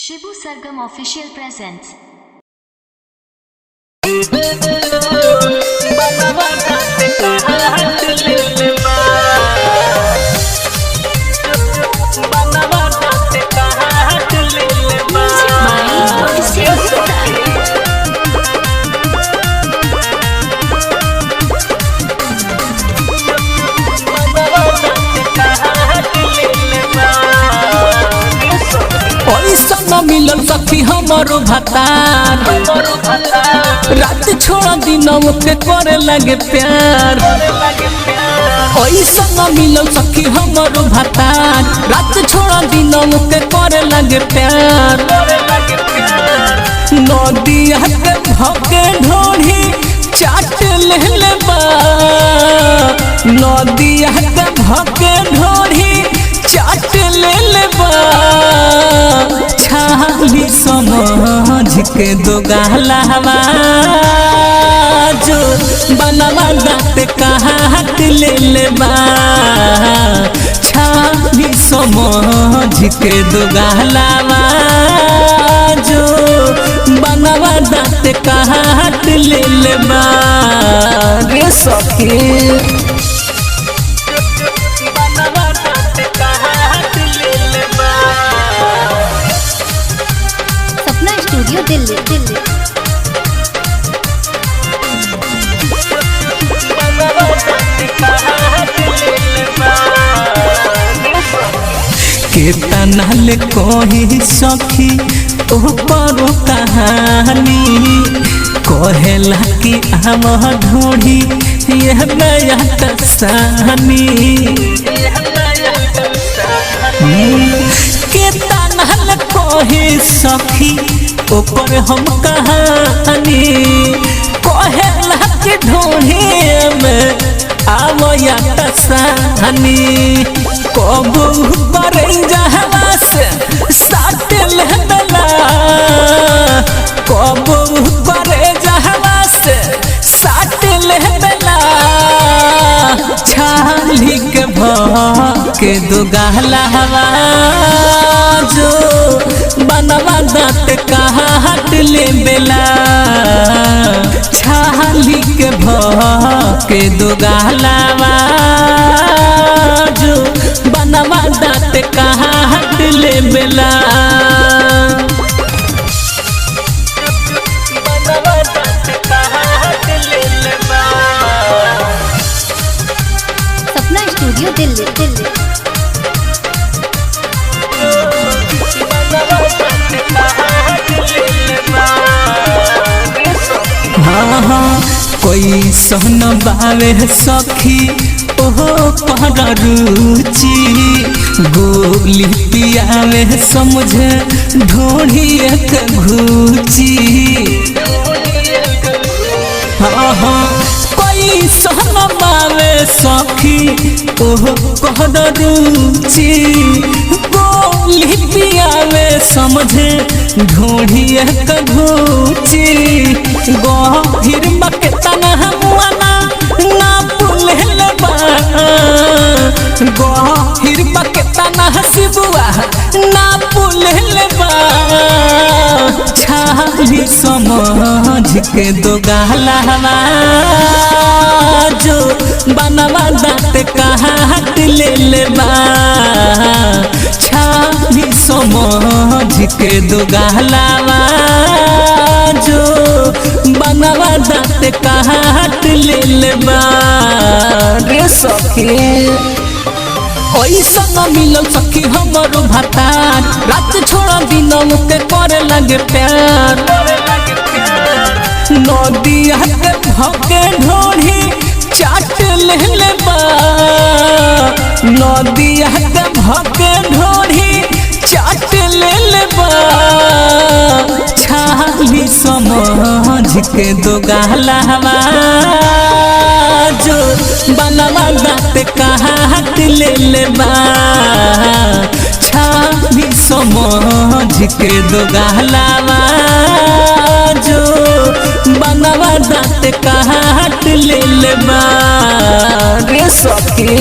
शिबू सरगम official presents. मिलन सखी हमारो भतार रात छोड़ दिन के करे लगे प्यार। ऐसा मिलन सखी हमारो भतार रात छोड़ दिन के करे लगे प्यार। नदिया के भके ढोढ़ी चाट ले बा, नदिया के भके ढोढ़ी चाट ले बा। छाली समझ के दो गालवा जो बनवा दाँत काट ले बा। छाली समझ के दो गालवा जो बनवा दाँत काट ले बा। रे सखी दिल्ली दिल्ली केतना ले कही सखी ओ परो कहानी कहेला कि हम ढूंढी यह नया कसानी। केतना ले कही सखी ऊपर हम कहानी कहेला कि ढूंढी में आवया कसानी। कबू पर जहवा से साट लेला, कबू पर जहवा से साट लेला। छाली के भके दो गालवा जो बनवा दाँत काट ले बेला। छाली के भके दो गालवा जो बनवा दाँत काट ले बेला। सपना स्टूडियो दिल्ली दिल्ली हाँ कोई सहन बावे सखी ओहो पहरा रुचि गोली पियावे समझे ढूंढी एक घूची। हाँ कोई सहन बावे सखी ओहो पहरा रुचि गोली पियावे समझे ढूंढी एक घूची। गहिर मके तना मुआना ना पुले बा, गहिर मके तना हसीबुआ ना पुले बा। छाली समझ के दो गालवा जो बनवा दाँत काट ले बा। छाली समझ के दो गालवा जो बनवा दाँत काट ले बा। रे सखी ऐसा मिलन सखी हमारो भतार रात छोड़ दिन के करे लगे प्यार। नदिया के भके ढोढ़ी चाट ले बा, नदिया के भके ढोढ़ी चाट ले बा। छाली समझ के दो गालवा जो बनवा दाँत काट ले बा। छाली समझ के दो गालवा जो बनवा दाँत काट ले बा। रे सखी